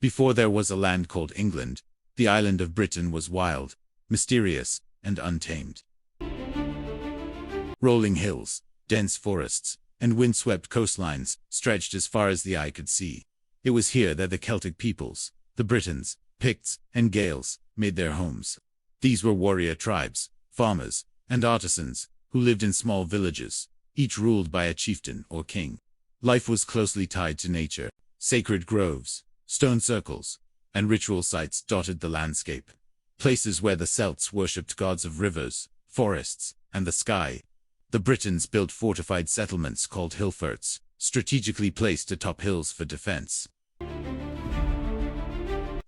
Before there was a land called England, the island of Britain was wild, mysterious, and untamed. Rolling hills, dense forests, and windswept coastlines stretched as far as the eye could see. It was here that the Celtic peoples, the Britons, Picts, and Gaels, made their homes. These were warrior tribes, farmers, and artisans, who lived in small villages, each ruled by a chieftain or king. Life was closely tied to nature. Sacred groves, stone circles, and ritual sites dotted the landscape. Places where the Celts worshipped gods of rivers, forests, and the sky. The Britons built fortified settlements called hillforts, strategically placed atop hills for defense.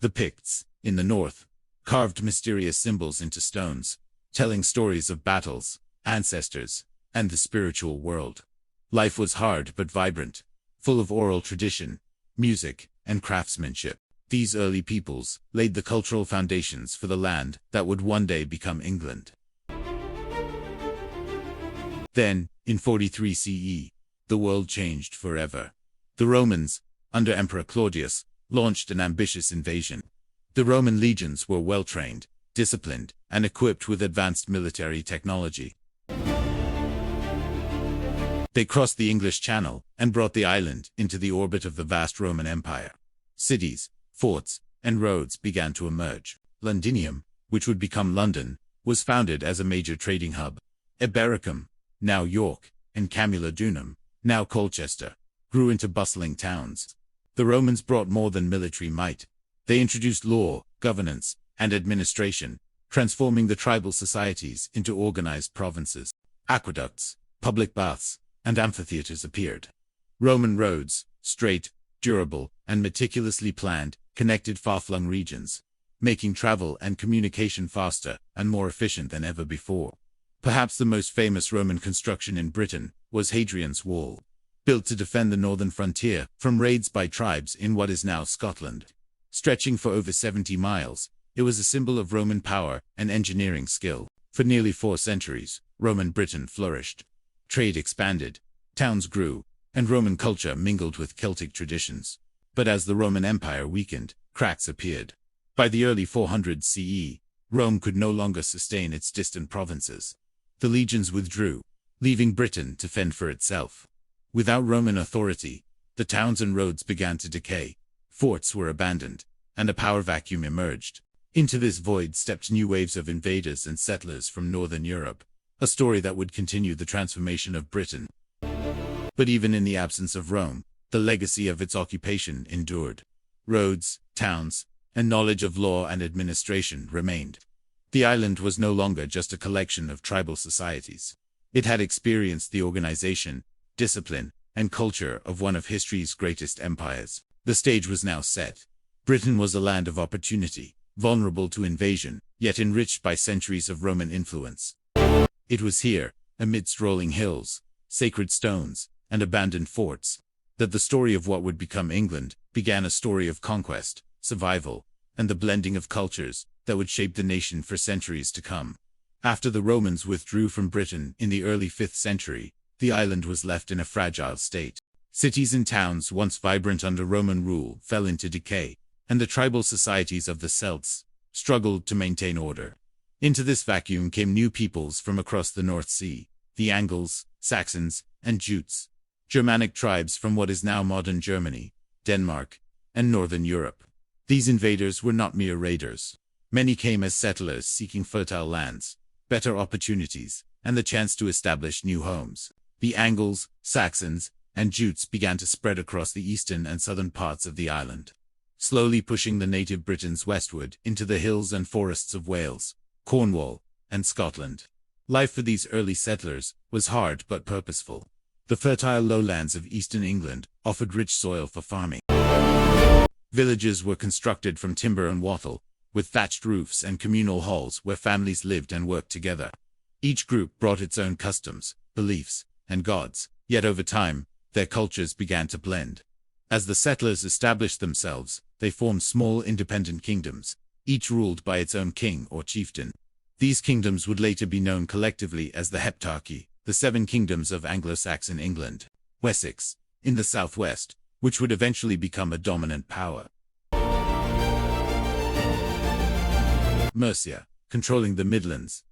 The Picts, in the north, carved mysterious symbols into stones, telling stories of battles, ancestors, and the spiritual world. Life was hard but vibrant, full of oral tradition, music, and craftsmanship. These early peoples laid the cultural foundations for the land that would one day become England. Then, in 43 CE, the world changed forever. The Romans, under Emperor Claudius, launched an ambitious invasion. The Roman legions were well-trained, disciplined, and equipped with advanced military technology. They crossed the English Channel and brought the island into the orbit of the vast Roman Empire. Cities, forts, and roads began to emerge. Londinium, which would become London, was founded as a major trading hub. Ebericum, now York, and Camulodunum, now Colchester, grew into bustling towns. The Romans brought more than military might. They introduced law, governance, and administration, transforming the tribal societies into organized provinces. Aqueducts, public baths, and amphitheaters appeared. Roman roads, straight, durable, and meticulously planned, connected far-flung regions, making travel and communication faster and more efficient than ever before. Perhaps the most famous Roman construction in Britain was Hadrian's Wall, built to defend the northern frontier from raids by tribes in what is now Scotland. Stretching for over 70 miles, it was a symbol of Roman power and engineering skill. For nearly 4 centuries, Roman Britain flourished. Trade expanded, towns grew, and Roman culture mingled with Celtic traditions. But as the Roman Empire weakened, cracks appeared. By the early 400s CE, Rome could no longer sustain its distant provinces. The legions withdrew, leaving Britain to fend for itself. Without Roman authority, the towns and roads began to decay, forts were abandoned, and a power vacuum emerged. Into this void stepped new waves of invaders and settlers from northern Europe, a story that would continue the transformation of Britain. But even in the absence of Rome, the legacy of its occupation endured. Roads, towns, and knowledge of law and administration remained. The island was no longer just a collection of tribal societies. It had experienced the organization, discipline, and culture of one of history's greatest empires. The stage was now set. Britain was a land of opportunity, vulnerable to invasion, yet enriched by centuries of Roman influence. It was here, amidst rolling hills, sacred stones, and abandoned forts, that the story of what would become England began, a story of conquest, survival, and the blending of cultures that would shape the nation for centuries to come. After the Romans withdrew from Britain in the early 5th century, the island was left in a fragile state. Cities and towns once vibrant under Roman rule fell into decay, and the tribal societies of the Celts struggled to maintain order. Into this vacuum came new peoples from across the North Sea, the Angles, Saxons, and Jutes, Germanic tribes from what is now modern Germany, Denmark, and northern Europe. These invaders were not mere raiders. Many came as settlers seeking fertile lands, better opportunities, and the chance to establish new homes. The Angles, Saxons, and Jutes began to spread across the eastern and southern parts of the island, slowly pushing the native Britons westward into the hills and forests of Wales, Cornwall, and Scotland. Life for these early settlers was hard but purposeful. The fertile lowlands of eastern England offered rich soil for farming. Villages were constructed from timber and wattle, with thatched roofs and communal halls where families lived and worked together. Each group brought its own customs, beliefs, and gods, yet over time, their cultures began to blend. As the settlers established themselves, they formed small independent kingdoms, each ruled by its own king or chieftain. These kingdoms would later be known collectively as the Heptarchy, the 7 kingdoms of Anglo-Saxon England. Wessex, in the southwest, which would eventually become a dominant power. Mercia, controlling the Midlands.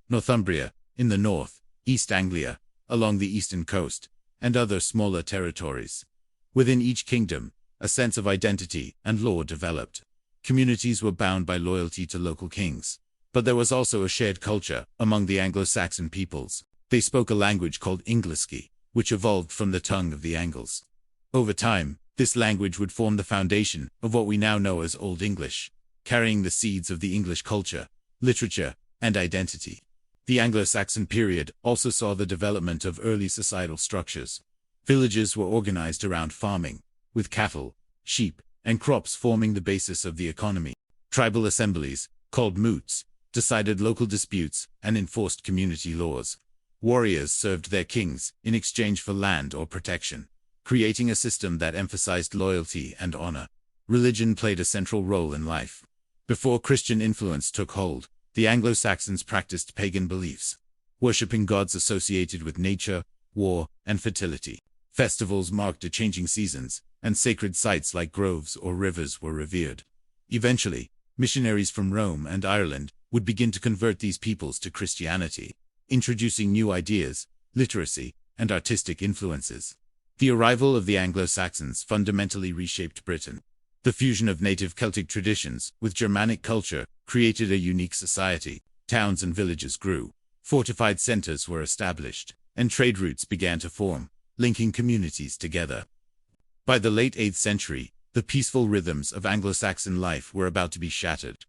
Northumbria, in the north, East Anglia, along the eastern coast, and other smaller territories. Within each kingdom, a sense of identity and law developed. Communities were bound by loyalty to local kings. But there was also a shared culture among the Anglo-Saxon peoples. They spoke a language called Inglisci, which evolved from the tongue of the Angles. Over time, this language would form the foundation of what we now know as Old English, carrying the seeds of the English culture, literature, and identity. The Anglo-Saxon period also saw the development of early societal structures. Villages were organized around farming, with cattle, sheep, and crops forming the basis of the economy. Tribal assemblies, called moots, decided local disputes and enforced community laws. Warriors served their kings in exchange for land or protection, creating a system that emphasized loyalty and honor. Religion played a central role in life. Before Christian influence took hold, the Anglo-Saxons practiced pagan beliefs, worshipping gods associated with nature, war, and fertility. Festivals marked the changing seasons, and sacred sites like groves or rivers were revered. Eventually, missionaries from Rome and Ireland would begin to convert these peoples to Christianity, introducing new ideas, literacy, and artistic influences. The arrival of the Anglo-Saxons fundamentally reshaped Britain. The fusion of native Celtic traditions with Germanic culture created a unique society. Towns and villages grew, fortified centers were established, and trade routes began to form, linking communities together. By the late 8th century, the peaceful rhythms of Anglo-Saxon life were about to be shattered.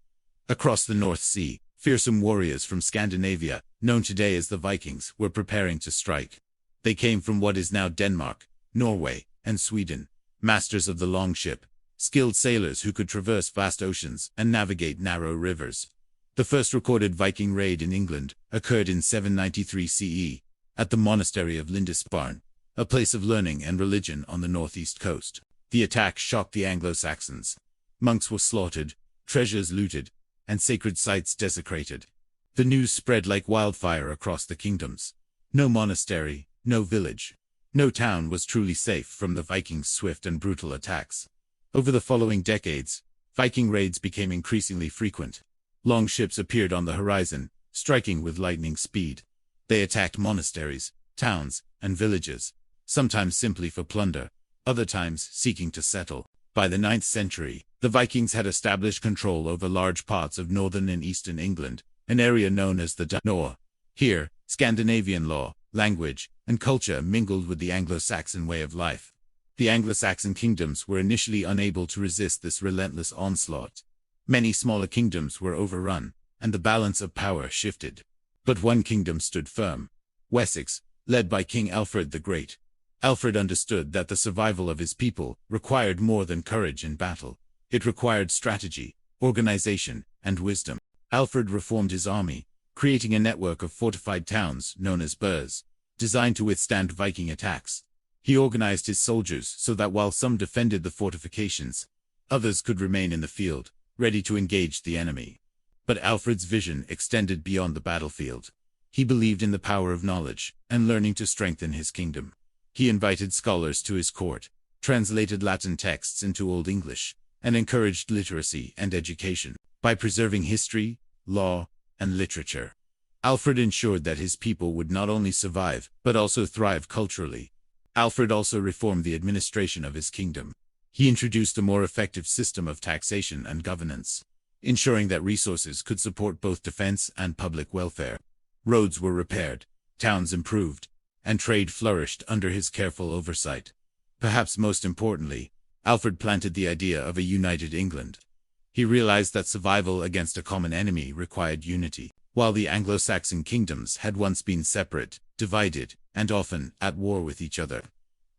Across the North Sea, fearsome warriors from Scandinavia, known today as the Vikings, were preparing to strike. They came from what is now Denmark, Norway, and Sweden, masters of the longship, skilled sailors who could traverse vast oceans and navigate narrow rivers. The first recorded Viking raid in England occurred in 793 CE, at the monastery of Lindisfarne, a place of learning and religion on the northeast coast. The attack shocked the Anglo-Saxons. Monks were slaughtered, treasures looted, and sacred sites desecrated. The news spread like wildfire across the kingdoms. No monastery, no village, no town was truly safe from the Vikings' swift and brutal attacks. Over the following decades, Viking raids became increasingly frequent. Longships appeared on the horizon, striking with lightning speed. They attacked monasteries, towns, and villages, sometimes simply for plunder, other times seeking to settle. By the 9th century, the Vikings had established control over large parts of northern and eastern England, an area known as the Nor. Here, Scandinavian law, language, and culture mingled with the Anglo-Saxon way of life. The Anglo-Saxon kingdoms were initially unable to resist this relentless onslaught. Many smaller kingdoms were overrun, and the balance of power shifted. But one kingdom stood firm: Wessex, led by King Alfred the Great. Alfred understood that the survival of his people required more than courage in battle. It required strategy, organization, and wisdom. Alfred reformed his army, creating a network of fortified towns known as burhs, designed to withstand Viking attacks. He organized his soldiers so that while some defended the fortifications, others could remain in the field, ready to engage the enemy. But Alfred's vision extended beyond the battlefield. He believed in the power of knowledge and learning to strengthen his kingdom. He invited scholars to his court, translated Latin texts into Old English, and encouraged literacy and education. By preserving history, law, and literature, Alfred ensured that his people would not only survive, but also thrive culturally. Alfred also reformed the administration of his kingdom. He introduced a more effective system of taxation and governance, ensuring that resources could support both defense and public welfare. Roads were repaired, towns improved, and trade flourished under his careful oversight. Perhaps most importantly, Alfred planted the idea of a united England. He realized that survival against a common enemy required unity. While the Anglo-Saxon kingdoms had once been separate, divided, and often at war with each other,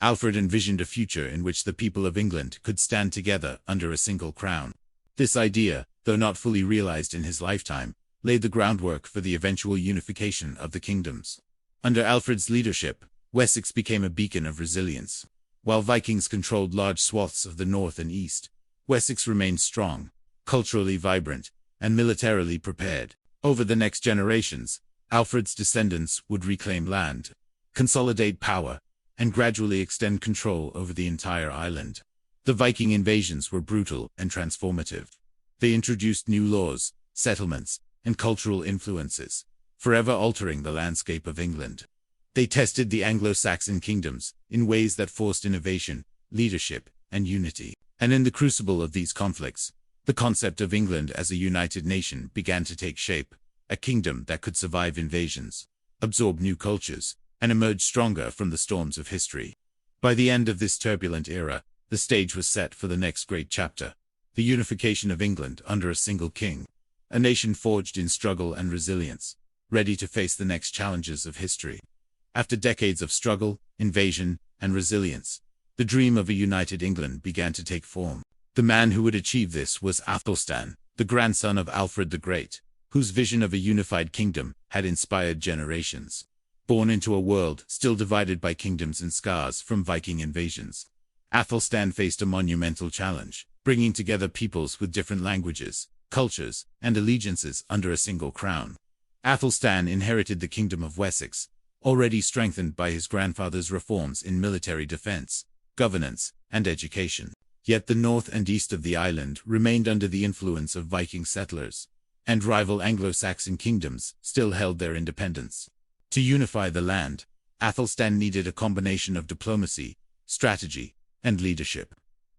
Alfred envisioned a future in which the people of England could stand together under a single crown. This idea, though not fully realized in his lifetime, laid the groundwork for the eventual unification of the kingdoms. Under Alfred's leadership, Wessex became a beacon of resilience. While Vikings controlled large swaths of the north and east, Wessex remained strong, culturally vibrant, and militarily prepared. Over the next generations, Alfred's descendants would reclaim land, consolidate power, and gradually extend control over the entire island. The Viking invasions were brutal and transformative. They introduced new laws, settlements, and cultural influences, forever altering the landscape of England. They tested the Anglo-Saxon kingdoms in ways that forced innovation, leadership, and unity. And in the crucible of these conflicts, the concept of England as a united nation began to take shape, a kingdom that could survive invasions, absorb new cultures, and emerge stronger from the storms of history. By the end of this turbulent era, the stage was set for the next great chapter, the unification of England under a single king, a nation forged in struggle and resilience, ready to face the next challenges of history. After decades of struggle, invasion, and resilience, the dream of a united England began to take form. The man who would achieve this was Athelstan, the grandson of Alfred the Great, whose vision of a unified kingdom had inspired generations. Born into a world still divided by kingdoms and scars from Viking invasions, Athelstan faced a monumental challenge, bringing together peoples with different languages, cultures, and allegiances under a single crown. Athelstan inherited the kingdom of Wessex, already strengthened by his grandfather's reforms in military defense, governance, and education. Yet the north and east of the island remained under the influence of Viking settlers, and rival Anglo-Saxon kingdoms still held their independence. To unify the land, Athelstan needed a combination of diplomacy, strategy, and leadership.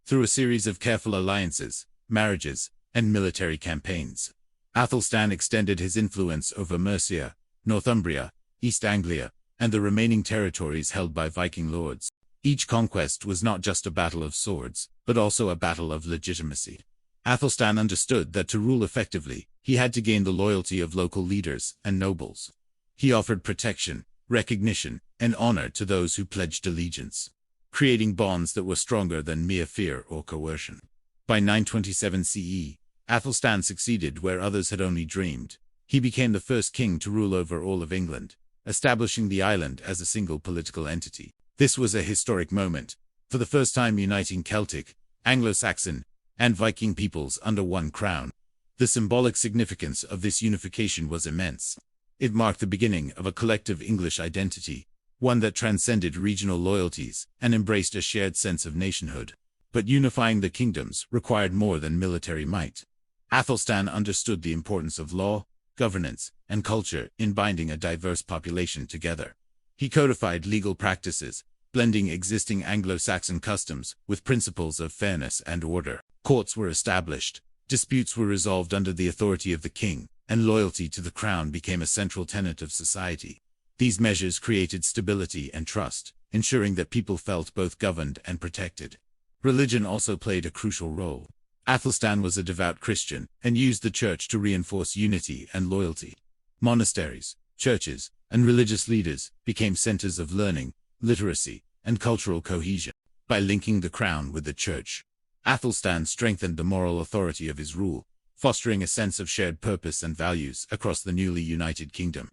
Through a series of careful alliances, marriages, and military campaigns, Athelstan extended his influence over Mercia, Northumbria, East Anglia, and the remaining territories held by Viking lords. Each conquest was not just a battle of swords, but also a battle of legitimacy. Athelstan understood that to rule effectively, he had to gain the loyalty of local leaders and nobles. He offered protection, recognition, and honor to those who pledged allegiance, creating bonds that were stronger than mere fear or coercion. By 927 CE, Athelstan succeeded where others had only dreamed. He became the first king to rule over all of England, establishing the island as a single political entity. This was a historic moment, for the first time uniting Celtic, Anglo-Saxon, and Viking peoples under one crown. The symbolic significance of this unification was immense. It marked the beginning of a collective English identity, one that transcended regional loyalties and embraced a shared sense of nationhood. But unifying the kingdoms required more than military might. Athelstan understood the importance of law, governance, and culture in binding a diverse population together. He codified legal practices, blending existing Anglo-Saxon customs with principles of fairness and order. Courts were established, disputes were resolved under the authority of the king, and loyalty to the crown became a central tenet of society. These measures created stability and trust, ensuring that people felt both governed and protected. Religion also played a crucial role. Athelstan was a devout Christian and used the church to reinforce unity and loyalty. Monasteries, churches, and religious leaders became centers of learning, literacy, and cultural cohesion. By linking the crown with the church, Athelstan strengthened the moral authority of his rule, fostering a sense of shared purpose and values across the newly united kingdom.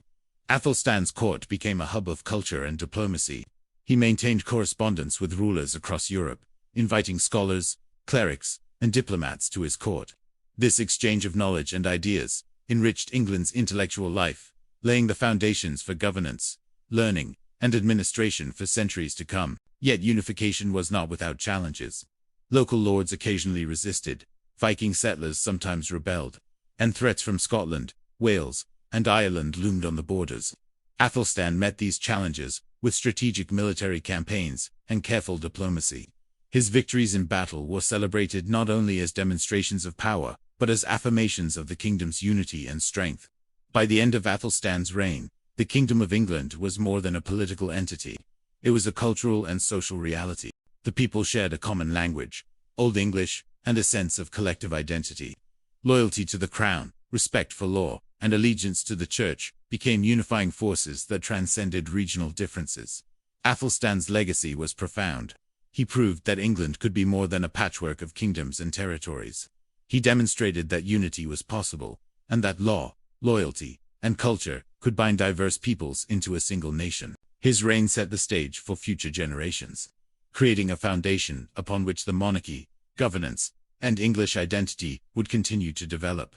Athelstan's court became a hub of culture and diplomacy. He maintained correspondence with rulers across Europe, inviting scholars, clerics, and diplomats to his court. This exchange of knowledge and ideas enriched England's intellectual life, laying the foundations for governance, learning, and administration for centuries to come. Yet unification was not without challenges. Local lords occasionally resisted, Viking settlers sometimes rebelled, and threats from Scotland, Wales, and Ireland loomed on the borders. Athelstan met these challenges with strategic military campaigns and careful diplomacy. His victories in battle were celebrated not only as demonstrations of power, but as affirmations of the kingdom's unity and strength. By the end of Athelstan's reign, the Kingdom of England was more than a political entity. It was a cultural and social reality. The people shared a common language, Old English, and a sense of collective identity. Loyalty to the crown, respect for law, and allegiance to the church became unifying forces that transcended regional differences. Athelstan's legacy was profound. He proved that England could be more than a patchwork of kingdoms and territories. He demonstrated that unity was possible, and that law, loyalty, and culture could bind diverse peoples into a single nation. His reign set the stage for future generations, creating a foundation upon which the monarchy, governance, and English identity would continue to develop.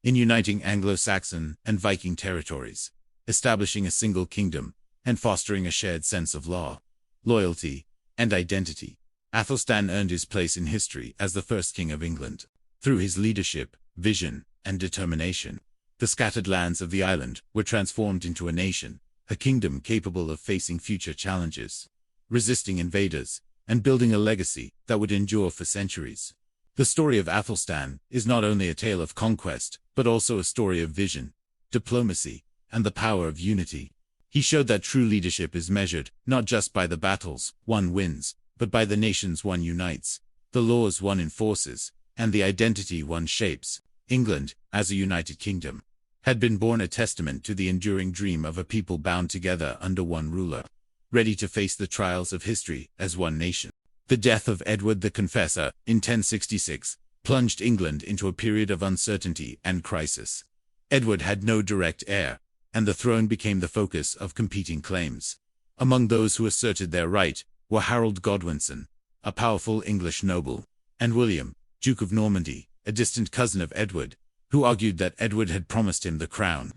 In uniting Anglo-Saxon and Viking territories, establishing a single kingdom, and fostering a shared sense of law, loyalty, and identity, Athelstan earned his place in history as the first king of England. Through his leadership, vision, and determination, the scattered lands of the island were transformed into a nation, a kingdom capable of facing future challenges, resisting invaders, and building a legacy that would endure for centuries. The story of Athelstan is not only a tale of conquest, but also a story of vision, diplomacy, and the power of unity. He showed that true leadership is measured not just by the battles one wins, but by the nations one unites, the laws one enforces, and the identity one shapes. England, as a united kingdom, had been born a testament to the enduring dream of a people bound together under one ruler, ready to face the trials of history as one nation. The death of Edward the Confessor in 1066 plunged England into a period of uncertainty and crisis. Edward had no direct heir, and the throne became the focus of competing claims. Among those who asserted their right were Harold Godwinson, a powerful English noble, and William, Duke of Normandy, a distant cousin of Edward, who argued that Edward had promised him the crown.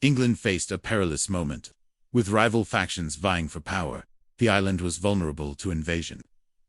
England faced a perilous moment. With rival factions vying for power, the island was vulnerable to invasion.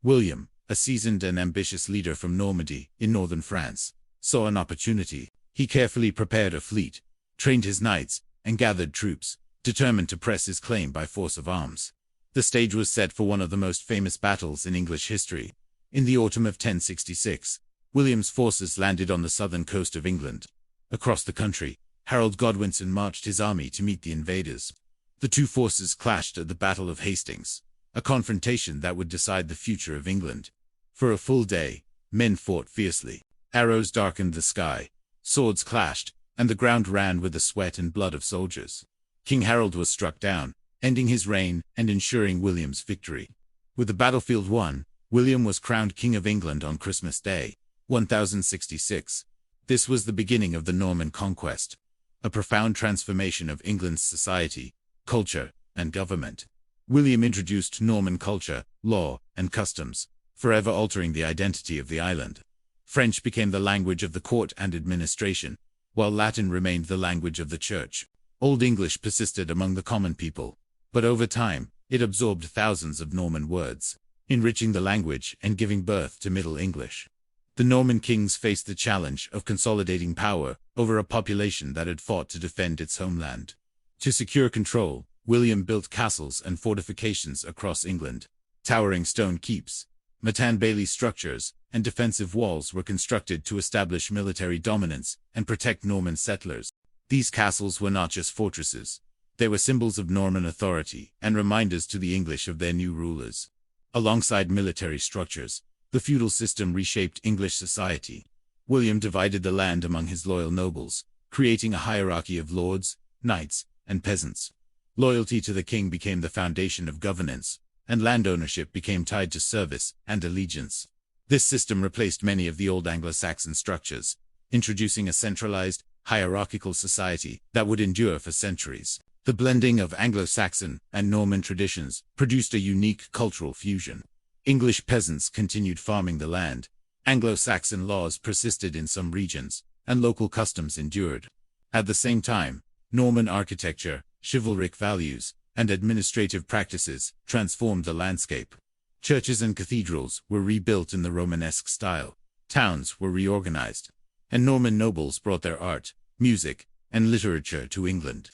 William, a seasoned and ambitious leader from Normandy in northern France, saw an opportunity. He carefully prepared a fleet, trained his knights, and gathered troops, determined to press his claim by force of arms. The stage was set for one of the most famous battles in English history. In the autumn of 1066, William's forces landed on the southern coast of England. Across the country, Harold Godwinson marched his army to meet the invaders. The two forces clashed at the Battle of Hastings, a confrontation that would decide the future of England. For a full day, men fought fiercely. Arrows darkened the sky, swords clashed, and the ground ran with the sweat and blood of soldiers. King Harold was struck down, ending his reign and ensuring William's victory. With the battlefield won, William was crowned King of England on Christmas Day, 1066. This was the beginning of the Norman Conquest, a profound transformation of England's society, culture, and government. William introduced Norman culture, law, and customs, forever altering the identity of the island. French became the language of the court and administration, while Latin remained the language of the church. Old English persisted among the common people, but over time, it absorbed thousands of Norman words, enriching the language and giving birth to Middle English. The Norman kings faced the challenge of consolidating power over a population that had fought to defend its homeland. To secure control, William built castles and fortifications across England. Towering stone keeps, Matan-Bailey structures, and defensive walls were constructed to establish military dominance and protect Norman settlers. These castles were not just fortresses. They were symbols of Norman authority and reminders to the English of their new rulers. Alongside military structures, the feudal system reshaped English society. William divided the land among his loyal nobles, creating a hierarchy of lords, knights, and peasants. Loyalty to the king became the foundation of governance, and land ownership became tied to service and allegiance. This system replaced many of the old Anglo-Saxon structures, introducing a centralized, hierarchical society that would endure for centuries. The blending of Anglo-Saxon and Norman traditions produced a unique cultural fusion. English peasants continued farming the land, Anglo-Saxon laws persisted in some regions, and local customs endured. At the same time, Norman architecture, chivalric values, and administrative practices transformed the landscape. Churches and cathedrals were rebuilt in the Romanesque style, towns were reorganized, and Norman nobles brought their art, music, and literature to England.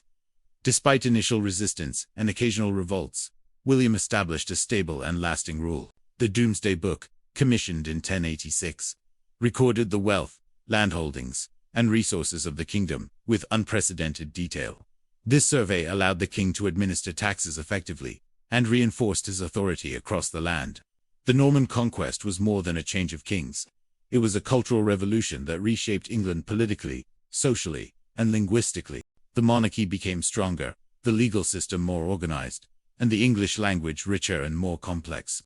Despite initial resistance and occasional revolts, William established a stable and lasting rule. The Domesday Book, commissioned in 1086, recorded the wealth, landholdings, and resources of the kingdom with unprecedented detail. This survey allowed the king to administer taxes effectively and reinforced his authority across the land. The Norman Conquest was more than a change of kings. It was a cultural revolution that reshaped England politically, socially, and linguistically. The monarchy became stronger, the legal system more organized, and the English language richer and more complex.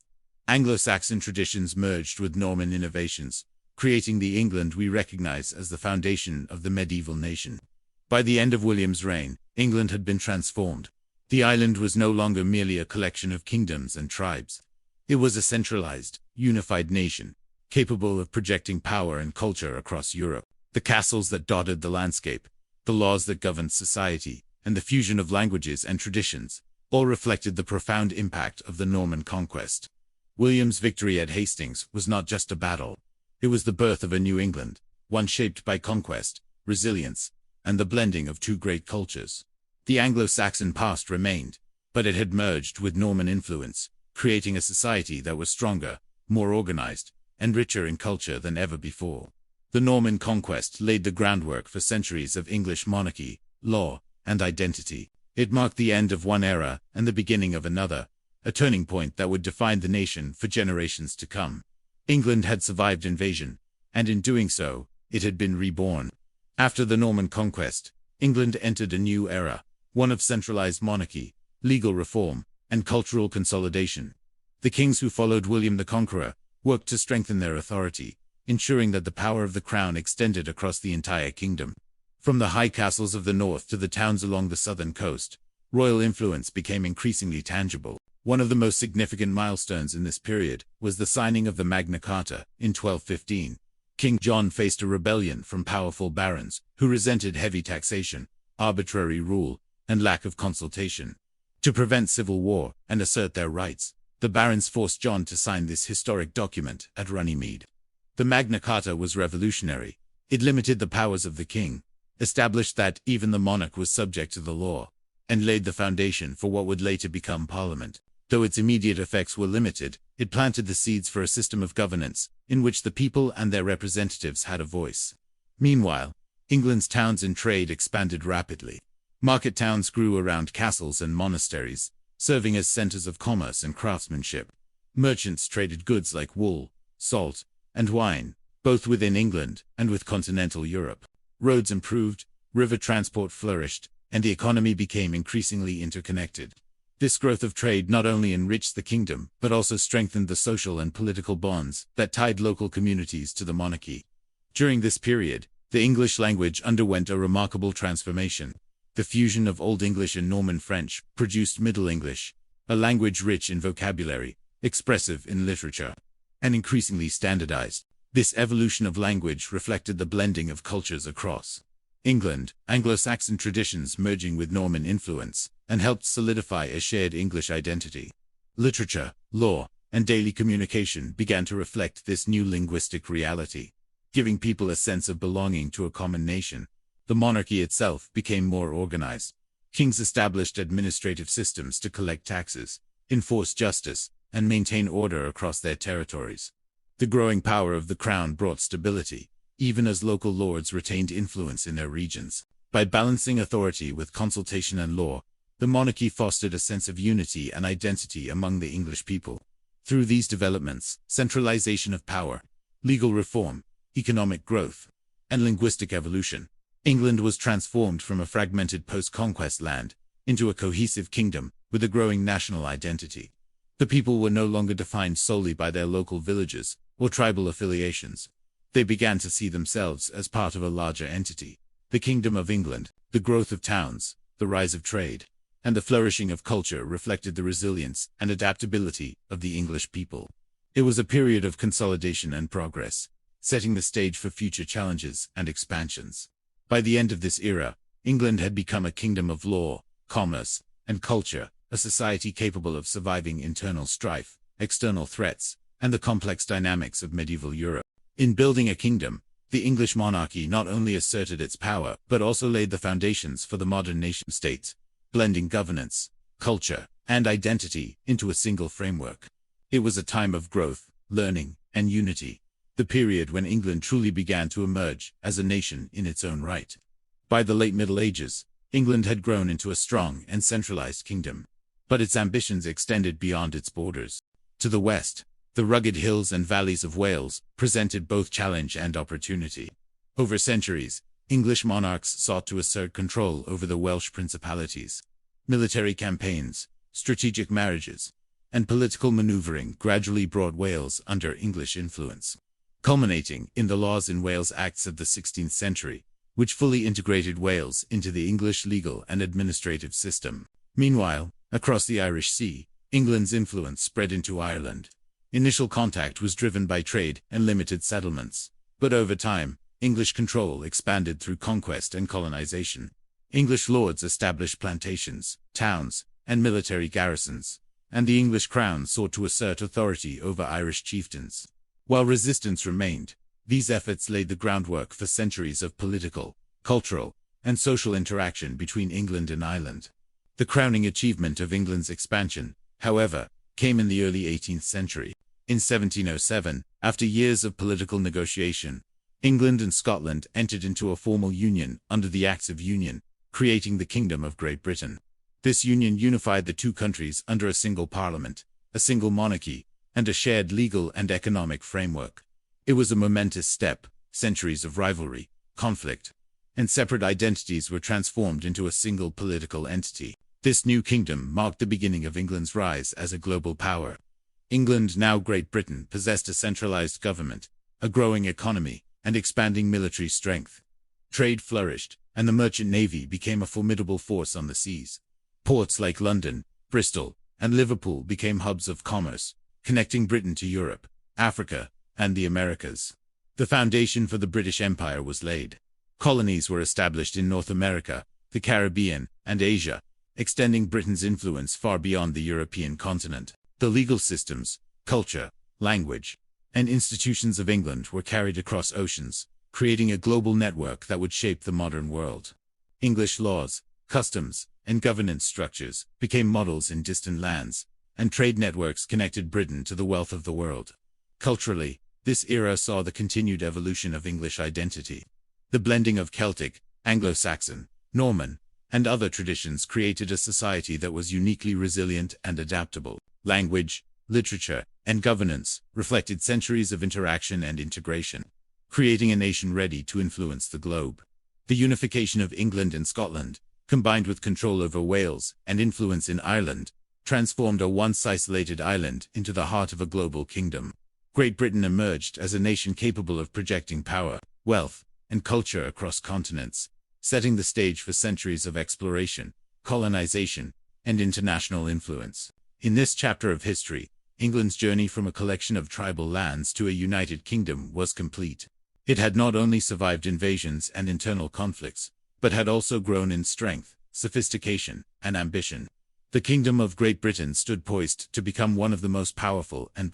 Anglo-Saxon traditions merged with Norman innovations, creating the England we recognize as the foundation of the medieval nation. By the end of William's reign, England had been transformed. The island was no longer merely a collection of kingdoms and tribes. It was a centralized, unified nation, capable of projecting power and culture across Europe. The castles that dotted the landscape, the laws that governed society, and the fusion of languages and traditions, all reflected the profound impact of the Norman Conquest. William's victory at Hastings was not just a battle. It was the birth of a New England, one shaped by conquest, resilience, and the blending of two great cultures. The Anglo-Saxon past remained, but it had merged with Norman influence, creating a society that was stronger, more organized, and richer in culture than ever before. The Norman Conquest laid the groundwork for centuries of English monarchy, law, and identity. It marked the end of one era and the beginning of another, a turning point that would define the nation for generations to come. England had survived invasion, and in doing so, it had been reborn. After the Norman Conquest, England entered a new era, one of centralized monarchy, legal reform, and cultural consolidation. The kings who followed William the Conqueror worked to strengthen their authority, ensuring that the power of the crown extended across the entire kingdom. From the high castles of the north to the towns along the southern coast, royal influence became increasingly tangible. One of the most significant milestones in this period was the signing of the Magna Carta in 1215. King John faced a rebellion from powerful barons who resented heavy taxation, arbitrary rule, and lack of consultation. To prevent civil war and assert their rights, the barons forced John to sign this historic document at Runnymede. The Magna Carta was revolutionary. It limited the powers of the king, established that even the monarch was subject to the law, and laid the foundation for what would later become Parliament. Though its immediate effects were limited, it planted the seeds for a system of governance in which the people and their representatives had a voice. Meanwhile, England's towns and trade expanded rapidly. Market towns grew around castles and monasteries, serving as centers of commerce and craftsmanship. Merchants traded goods like wool, salt, and wine, both within England and with continental Europe. Roads improved, river transport flourished, and the economy became increasingly interconnected. This growth of trade not only enriched the kingdom, but also strengthened the social and political bonds that tied local communities to the monarchy. During this period, the English language underwent a remarkable transformation. The fusion of Old English and Norman French produced Middle English, a language rich in vocabulary, expressive in literature, and increasingly standardized. This evolution of language reflected the blending of cultures across England, Anglo-Saxon traditions merging with Norman influence, and helped solidify a shared English identity. Literature, law, and daily communication began to reflect this new linguistic reality, giving people a sense of belonging to a common nation. The monarchy itself became more organized. Kings established administrative systems to collect taxes, enforce justice, and maintain order across their territories. The growing power of the crown brought stability, even as local lords retained influence in their regions. By balancing authority with consultation and law, the monarchy fostered a sense of unity and identity among the English people. Through these developments, centralization of power, legal reform, economic growth, and linguistic evolution, England was transformed from a fragmented post-conquest land into a cohesive kingdom with a growing national identity. The people were no longer defined solely by their local villages or tribal affiliations. They began to see themselves as part of a larger entity. The Kingdom of England, the growth of towns, the rise of trade, and the flourishing of culture reflected the resilience and adaptability of the English people. It was a period of consolidation and progress, setting the stage for future challenges and expansions. By the end of this era, England had become a kingdom of law, commerce, and culture, a society capable of surviving internal strife, external threats, and the complex dynamics of medieval Europe. In building a kingdom, the English monarchy not only asserted its power, but also laid the foundations for the modern nation-state, blending governance, culture, and identity into a single framework. It was a time of growth, learning, and unity, the period when England truly began to emerge as a nation in its own right. By the late Middle Ages, England had grown into a strong and centralized kingdom, but its ambitions extended beyond its borders. To the west, the rugged hills and valleys of Wales presented both challenge and opportunity. Over centuries, English monarchs sought to assert control over the Welsh principalities. Military campaigns, strategic marriages, and political maneuvering gradually brought Wales under English influence, culminating in the Laws in Wales Acts of the 16th century, which fully integrated Wales into the English legal and administrative system. Meanwhile, across the Irish Sea, England's influence spread into Ireland. Initial contact was driven by trade and limited settlements, but over time, English control expanded through conquest and colonization. English lords established plantations, towns, and military garrisons, and the English crown sought to assert authority over Irish chieftains. While resistance remained, these efforts laid the groundwork for centuries of political, cultural, and social interaction between England and Ireland. The crowning achievement of England's expansion, however, came in the early 18th century. In 1707, after years of political negotiation, England and Scotland entered into a formal union under the Acts of Union, creating the Kingdom of Great Britain. This union unified the two countries under a single parliament, a single monarchy, and a shared legal and economic framework. It was a momentous step. Centuries of rivalry, conflict, and separate identities were transformed into a single political entity. This new kingdom marked the beginning of England's rise as a global power. England, now Great Britain, possessed a centralized government, a growing economy, and expanding military strength. Trade flourished, and the merchant navy became a formidable force on the seas. Ports like London, Bristol, and Liverpool became hubs of commerce, connecting Britain to Europe, Africa, and the Americas. The foundation for the British Empire was laid. Colonies were established in North America, the Caribbean, and Asia, extending Britain's influence far beyond the European continent. The legal systems, culture, language, and institutions of England were carried across oceans, creating a global network that would shape the modern world. English laws, customs, and governance structures became models in distant lands, and trade networks connected Britain to the wealth of the world. Culturally, this era saw the continued evolution of English identity. The blending of Celtic, Anglo-Saxon, Norman, and other traditions created a society that was uniquely resilient and adaptable. Language, literature, and governance reflected centuries of interaction and integration, creating a nation ready to influence the globe. The unification of England and Scotland, combined with control over Wales and influence in Ireland, transformed a once isolated island into the heart of a global kingdom. Great Britain emerged as a nation capable of projecting power, wealth, and culture across continents, setting the stage for centuries of exploration, colonization, and international influence. In this chapter of history, England's journey from a collection of tribal lands to a united kingdom was complete. It had not only survived invasions and internal conflicts, but had also grown in strength, sophistication, and ambition. The Kingdom of Great Britain stood poised to become one of the most powerful and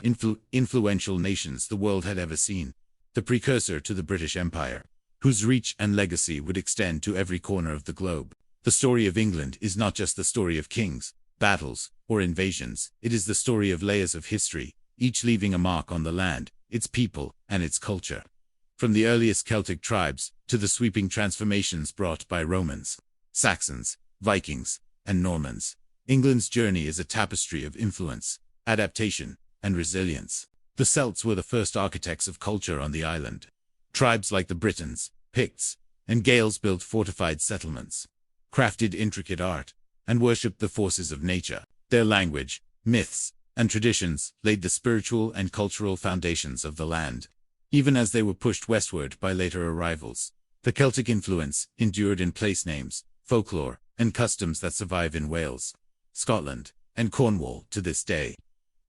influential nations the world had ever seen, the precursor to the British Empire, whose reach and legacy would extend to every corner of the globe. The story of England is not just the story of kings, battles, or invasions. It is the story of layers of history, each leaving a mark on the land, its people, and its culture. From the earliest Celtic tribes to the sweeping transformations brought by Romans, Saxons, Vikings, and Normans, England's journey is a tapestry of influence, adaptation, and resilience. The Celts were the first architects of culture on the island. Tribes like the Britons, Picts, and Gaels built fortified settlements, crafted intricate art, and worshipped the forces of nature. Their language, myths, and traditions laid the spiritual and cultural foundations of the land. Even as they were pushed westward by later arrivals, the Celtic influence endured in place names, folklore, and customs that survive in Wales, Scotland, and Cornwall to this day.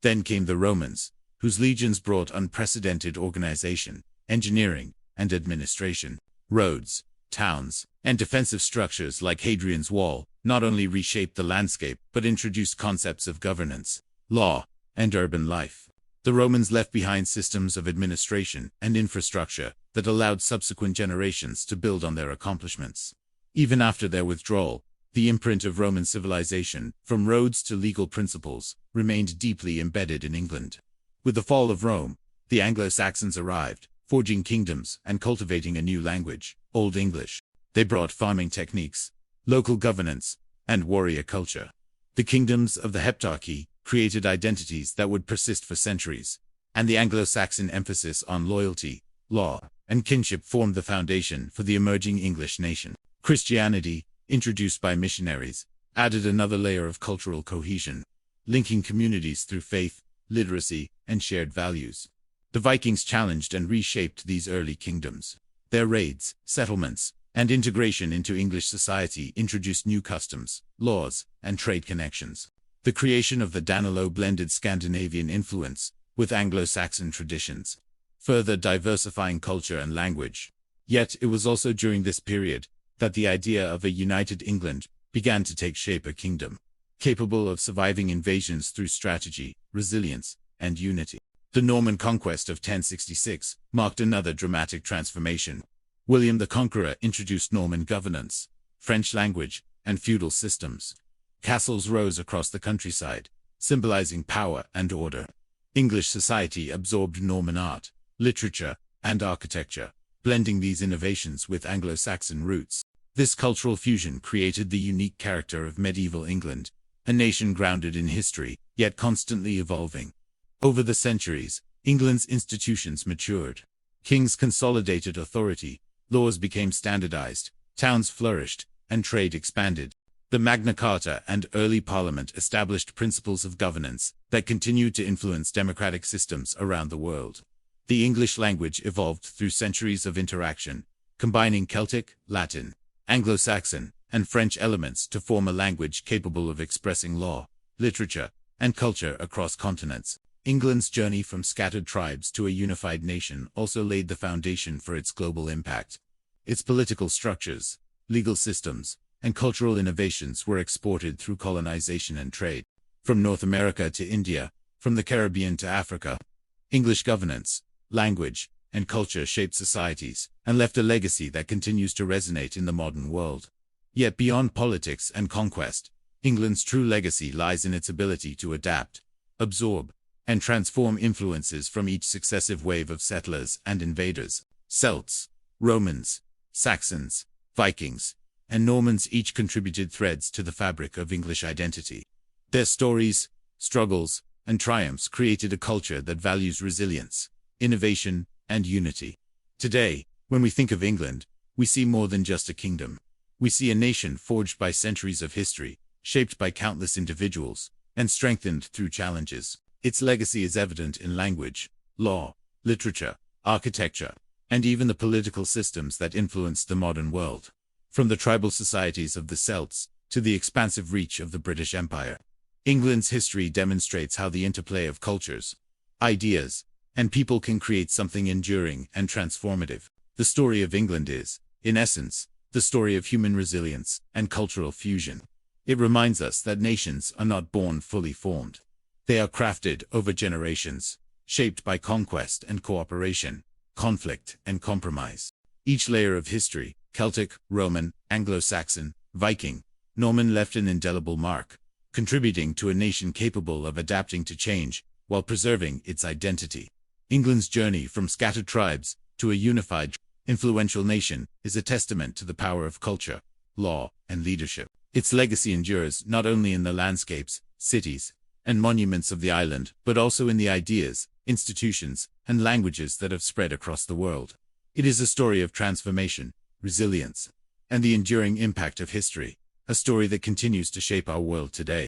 Then came the Romans, whose legions brought unprecedented organization, engineering, and administration. Roads, towns, and defensive structures like Hadrian's Wall not only reshaped the landscape but introduced concepts of governance, law, and urban life. The Romans left behind systems of administration and infrastructure that allowed subsequent generations to build on their accomplishments. Even after their withdrawal, the imprint of Roman civilization, from roads to legal principles, remained deeply embedded in England. With the fall of Rome, the Anglo-Saxons arrived, forging kingdoms and cultivating a new language, Old English. They brought farming techniques, local governance, and warrior culture. The kingdoms of the Heptarchy created identities that would persist for centuries, and the Anglo-Saxon emphasis on loyalty, law, and kinship formed the foundation for the emerging English nation. Christianity, introduced by missionaries, added another layer of cultural cohesion, linking communities through faith, literacy, and shared values. The Vikings challenged and reshaped these early kingdoms. Their raids, settlements, and integration into English society introduced new customs, laws, and trade connections. The creation of the Danelaw blended Scandinavian influence with Anglo-Saxon traditions, further diversifying culture and language. Yet it was also during this period that the idea of a united England began to take shape. A kingdom, capable of surviving invasions through strategy, resilience, and unity. The Norman Conquest of 1066 marked another dramatic transformation. William the Conqueror introduced Norman governance, French language, and feudal systems. Castles rose across the countryside, symbolizing power and order. English society absorbed Norman art, literature, and architecture, blending these innovations with Anglo-Saxon roots. This cultural fusion created the unique character of medieval England, a nation grounded in history, yet constantly evolving. Over the centuries, England's institutions matured. Kings consolidated authority, laws became standardized, towns flourished, and trade expanded. The Magna Carta and early Parliament established principles of governance that continued to influence democratic systems around the world. The English language evolved through centuries of interaction, combining Celtic, Latin, Anglo-Saxon, and French elements to form a language capable of expressing law, literature, and culture across continents. England's journey from scattered tribes to a unified nation also laid the foundation for its global impact. Its political structures, legal systems, and cultural innovations were exported through colonization and trade. From North America to India, from the Caribbean to Africa, English governance, language, and culture shaped societies and left a legacy that continues to resonate in the modern world. Yet beyond politics and conquest, England's true legacy lies in its ability to adapt, absorb, and transform influences from each successive wave of settlers and invaders. Celts, Romans, Saxons, Vikings, and Normans each contributed threads to the fabric of English identity. Their stories, struggles, and triumphs created a culture that values resilience, innovation, and unity. Today, when we think of England, we see more than just a kingdom. We see a nation forged by centuries of history, shaped by countless individuals, and strengthened through challenges. Its legacy is evident in language, law, literature, architecture, and even the political systems that influence the modern world. From the tribal societies of the Celts to the expansive reach of the British Empire, England's history demonstrates how the interplay of cultures, ideas, and people can create something enduring and transformative. The story of England is, in essence, the story of human resilience and cultural fusion. It reminds us that nations are not born fully formed. They are crafted over generations, shaped by conquest and cooperation, conflict and compromise. Each layer of history, Celtic, Roman, Anglo-Saxon, Viking, Norman, left an indelible mark, contributing to a nation capable of adapting to change while preserving its identity. England's journey from scattered tribes to a unified, influential nation is a testament to the power of culture, law, and leadership. Its legacy endures not only in the landscapes, cities, and monuments of the island, but also in the ideas, institutions, and languages that have spread across the world. It is a story of transformation, resilience, and the enduring impact of history, a story that continues to shape our world today.